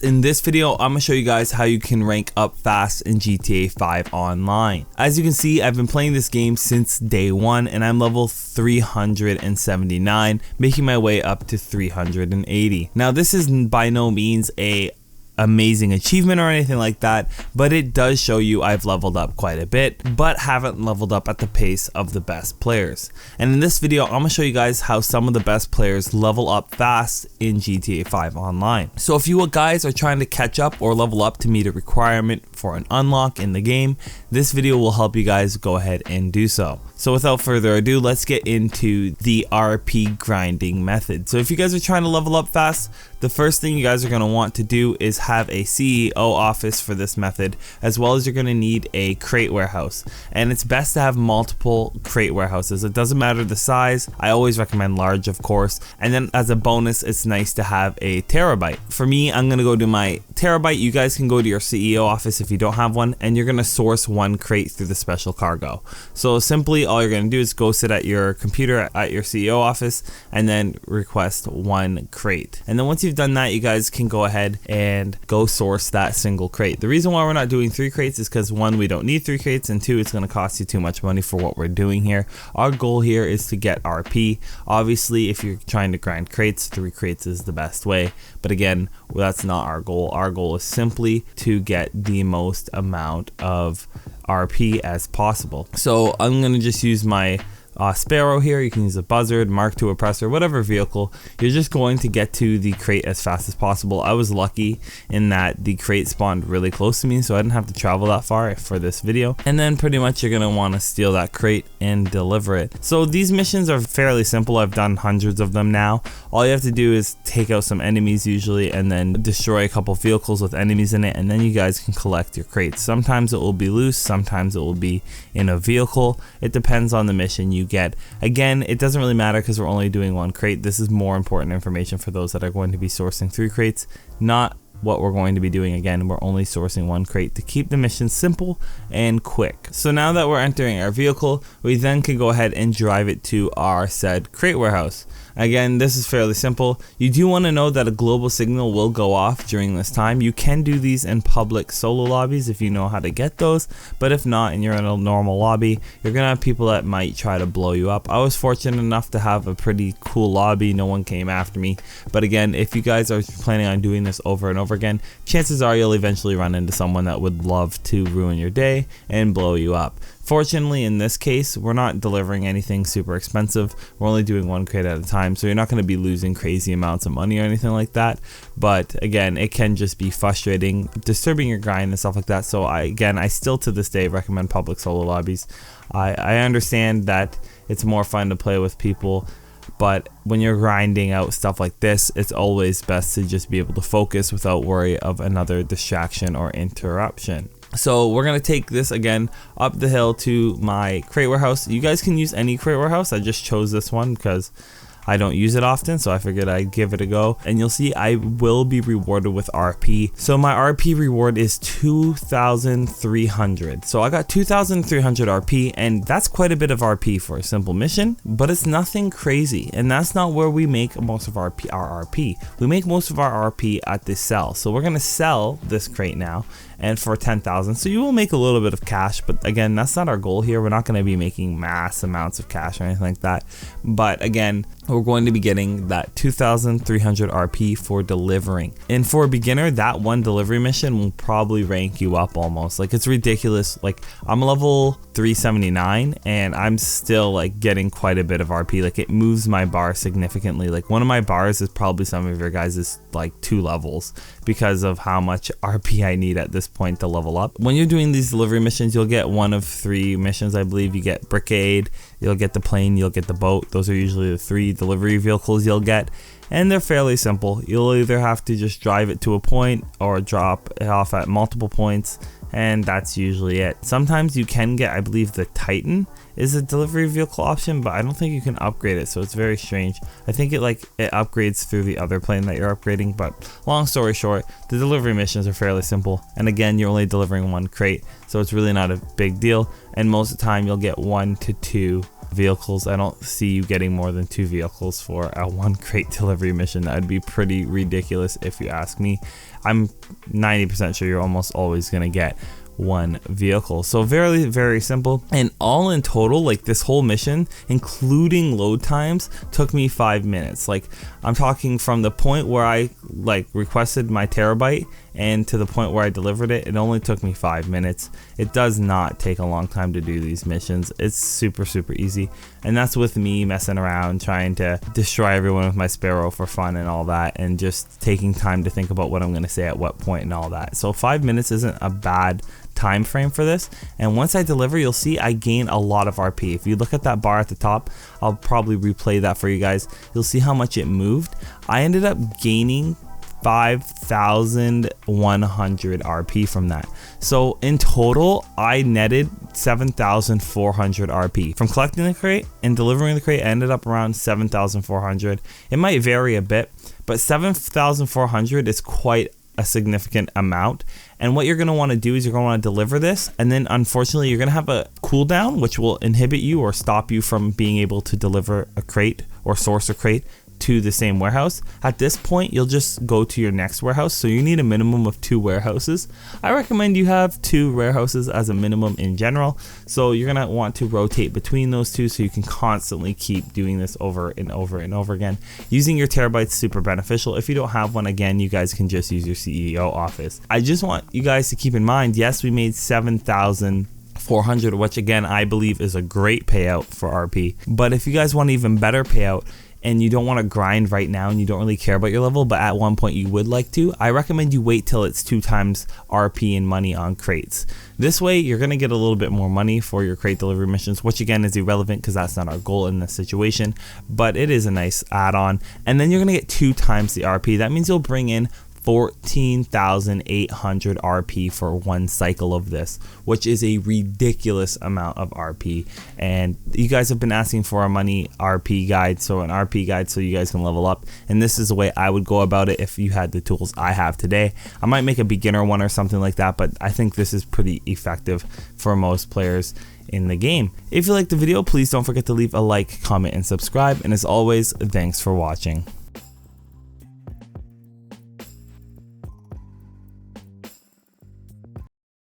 In this video, I'm gonna show you guys how you can rank up fast in GTA 5 Online. As you can see, I've been playing this game since day one and I'm level 379, making my way up to 380. Now this is by no means a amazing achievement or anything like that, but it does show you I've leveled up quite a bit, but haven't leveled up at the pace of the best players. And in this video, I'm gonna show you guys how some of the best players level up fast in GTA 5 Online. So if you guys are trying to catch up or level up to meet a requirement for an unlock in the game, this video will help you guys go ahead and do so. So without further ado, let's get into the RP grinding method. So if you guys are trying to level up fast, the first thing you guys are going to want to do is have a CEO office for this method, as well as you're going to need a crate warehouse. And it's best to have multiple crate warehouses. It doesn't matter the size. I always recommend large, of course. And then as a bonus, it's nice to have a terabyte. For me, I'm going to go to my terabyte. You guys can go to your CEO office if you don't have one, and you're going to source one crate through the special cargo. So simply all you're going to do is go sit at your computer at your CEO office and then request one crate. And then once you've done that, you guys can go ahead and go source that single crate. The reason why we're not doing 3 crates is because 1, we don't need 3 crates, and 2, it's going to cost you too much money for what we're doing here. Our goal here is to get RP. Obviously, if you're trying to grind crates, 3 crates is the best way. But again, that's not our goal. Our goal is simply to get the most amount of RP as possible. So I'm going to just use my Sparrow here. You can use a Buzzard, Mark II oppressor, whatever vehicle. You're just going to get to the crate as fast as possible. I was lucky in that the crate spawned really close to me, so I didn't have to travel that far for this video. And then pretty much you're going to want to steal that crate and deliver it. So these missions are fairly simple. I've done hundreds of them now. All you have to do is take out some enemies usually, and then destroy a couple vehicles with enemies in it, and then you guys can collect your crates. Sometimes it will be loose, sometimes it will be in a vehicle. It depends on the mission you get. Again, it doesn't really matter because we're only doing 1 crate. This is more important information for those that are going to be sourcing 3 crates, not what we're going to be doing. Again, we're only sourcing 1 crate to keep the mission simple and quick. So now that we're entering our vehicle, we then can go ahead and drive it to our said crate warehouse. Again, this is fairly simple. You do want to know that a global signal will go off during this time. You can do these in public solo lobbies if you know how to get those, but if not and you're in a normal lobby, you're gonna have people that might try to blow you up. I was fortunate enough to have a pretty cool lobby. No one came after me. But again, if you guys are planning on doing this over and over again, chances are you'll eventually run into someone that would love to ruin your day and blow you up. Fortunately, in this case, we're not delivering anything super expensive. We're only doing 1 crate at a time, so you're not going to be losing crazy amounts of money or anything like that. But again, it can just be frustrating, disturbing your grind and stuff like that. So I still to this day recommend public solo lobbies. I understand that it's more fun to play with people, but when you're grinding out stuff like this, it's always best to just be able to focus without worry of another distraction or interruption. So we're going to take this again up the hill to my crate warehouse. You guys can use any crate warehouse. I just chose this one because I don't use it often, so I figured I'd give it a go. And you'll see I will be rewarded with RP. So my RP reward is 2,300. So I got 2,300 RP, and that's quite a bit of RP for a simple mission, but it's nothing crazy. And that's not where we make most of our RP. We make most of our RP at the sell. So we're gonna sell this crate now, and for 10,000. So you will make a little bit of cash, but again, that's not our goal here. We're not going to be making mass amounts of cash or anything like that. But again, we're going to be getting that 2,300 RP for delivering. And for a beginner, that 1 delivery mission will probably rank you up almost. Like, it's ridiculous. Like, I'm level 379 and I'm still like getting quite a bit of RP. Like, it moves my bar significantly. Like, one of my bars is probably some of your guys' like 2 levels because of how much RP I need at this point to level up. When you're doing these delivery missions, you'll get 1 of 3 missions, I believe. You get Brickade, you'll get the plane, you'll get the boat. Those are usually the 3 delivery vehicles you'll get, and they're fairly simple. You'll either have to just drive it to a point or drop it off at multiple points, and that's usually it. Sometimes you can get, I believe the Titan is a delivery vehicle option, but I don't think you can upgrade it, so it's very strange. I think it upgrades through the other plane that you're upgrading, but long story short, the delivery missions are fairly simple, and again, you're only delivering 1 crate, so it's really not a big deal, and most of the time you'll get 1 to 2 vehicles. I don't see you getting more than 2 vehicles for a 1 crate delivery mission. That would be pretty ridiculous if you ask me. I'm 90% sure you're almost always gonna get one vehicle. So very, very simple. And all in total, like this whole mission, including load times, took me 5 minutes. Like I'm talking from the point where I like requested my terabyte and to the point where I delivered it, it only took me 5 minutes. It does not take a long time to do these missions. It's super, super easy. And that's with me messing around, trying to destroy everyone with my Sparrow for fun and all that, and just taking time to think about what I'm gonna say at what point and all that. So 5 minutes isn't a bad time frame for this. And once I deliver, you'll see I gain a lot of RP. If you look at that bar at the top, I'll probably replay that for you guys. You'll see how much it moved. I ended up gaining 5,100 RP from that. So in total, I netted 7,400 RP. From collecting the crate and delivering the crate, I ended up around 7,400. It might vary a bit, but 7,400 is quite a significant amount. And what you're going to want to do is you're going to want to deliver this, and then unfortunately you're going to have a cooldown which will inhibit you or stop you from being able to deliver a crate or source a crate to the same warehouse. At this point, you'll just go to your next warehouse. So you need a minimum of 2 warehouses. I recommend you have 2 warehouses as a minimum in general. So you're gonna want to rotate between those 2 so you can constantly keep doing this over and over and over again. Using your terabytes super beneficial. If you don't have one, again, you guys can just use your CEO office. I just want you guys to keep in mind, yes, we made 7,400, which again, I believe is a great payout for RP. But if you guys want an even better payout, and you don't want to grind right now and you don't really care about your level, but at one point you would like to, I recommend you wait till it's 2 times RP and money on crates. This way you're going to get a little bit more money for your crate delivery missions, which again is irrelevant because that's not our goal in this situation, but it is a nice add-on. And then you're going to get 2 times the RP. That means you'll bring in 14,800 RP for one cycle of this, which is a ridiculous amount of RP. And you guys have been asking for a money RP guide, so an RP guide so you guys can level up, and this is the way I would go about it if you had the tools I have today. I might make a beginner one or something like that, but I think this is pretty effective for most players in the game. If you liked the video, please don't forget to leave a like, comment, and subscribe, and as always, thanks for watching.